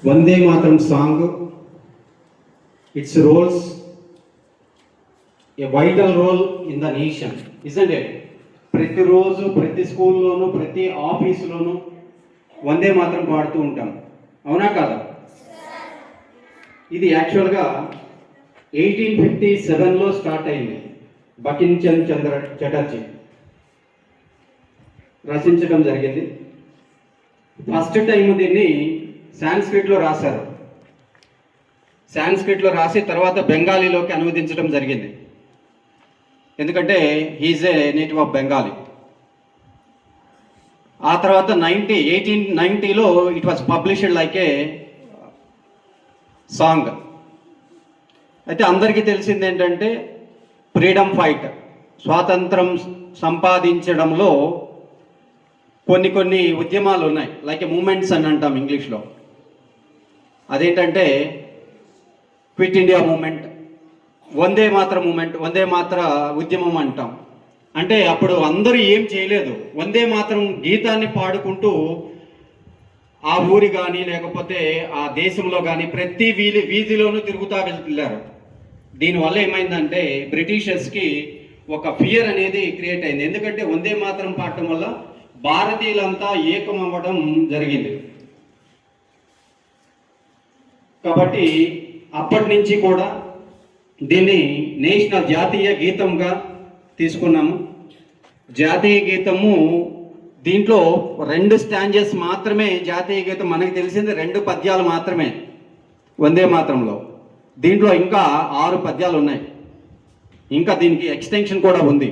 Vande Mataram song, its roles, a vital role in the nation, isn't it? ప్రతి రోజు ప్రతి స్కూల్లోనూ ప్రతి ఆఫీసులోనూ వందే మాత్రం పాడుతూ ఉంటాం, అవునా కాదా? ఇది యాక్చువల్గా 1857లో స్టార్ట్ అయింది. బకిం చంద్ర చటర్జీ రచించడం జరిగింది. ఫస్ట్ టైం దీన్ని సాంస్క్రిట్లో రాశారు. సాంస్క్రిట్లో రాసి తర్వాత బెంగాలీలోకి అనువదించడం జరిగింది. ఎందుకంటే he's a native of Bengali. ఆ తర్వాత 1890లో it was published like a song. అయితే అందరికీ తెలిసింది ఏంటంటే ఫ్రీడమ్ ఫైట్, స్వాతంత్రం సంపాదించడంలో కొన్ని ఉద్యమాలు ఉన్నాయి, లైక్ ఏ మూమెంట్స్ అని అంటాం ఇంగ్లీష్లో. అదేంటంటే క్విట్ ఇండియా మూమెంట్, వందే మాత్ర మూమెంట్, వందే మాత్ర ఉద్యమం అంటాం. అంటే అప్పుడు అందరూ ఏం చేయలేదు, వందే మాత్రం గీతాన్ని పాడుకుంటూ ఆ ఊరి కానీ లేకపోతే ఆ దేశంలో కానీ ప్రతి వీధిలోనూ తిరుగుతూ వెళ్ళారు. దీనివల్ల ఏమైందంటే బ్రిటిషర్స్కి ఒక ఫియర్ అనేది క్రియేట్ అయింది. ఎందుకంటే వందే మాత్రం పాడటం వల్ల భారతీయులంతా ఏకం అవ్వడం జరిగింది. కాబట్టి అప్పటి నుంచి కూడా దీన్ని నేషనల్ జాతీయ గీతంగా తీసుకున్నాము. జాతీయ గీతము దీంట్లో 2 స్టాంజెస్ మాత్రమే జాతీయ గీతం. మనకి తెలిసింది 2 పద్యాలు మాత్రమే వందే మాత్రంలో. దీంట్లో ఇంకా 6 పద్యాలు ఉన్నాయి. ఇంకా దీనికి ఎక్స్టెన్షన్ కూడా ఉంది,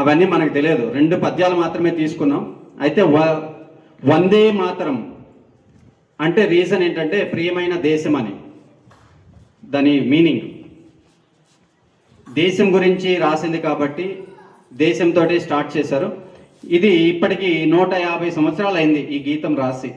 అవన్నీ మనకు తెలియదు. 2 పద్యాలు మాత్రమే తీసుకున్నాం. అయితే వందే మాతరం అంటే రీజన్ ఏంటంటే ప్రియమైన దేశం అని దాని మీనింగ్. దేశం గురించి రాసింది కాబట్టి దేశంతో స్టార్ట్ చేశారు. ఇది ఇప్పటికీ 150 సంవత్సరాలు అయింది ఈ గీతం రాసి.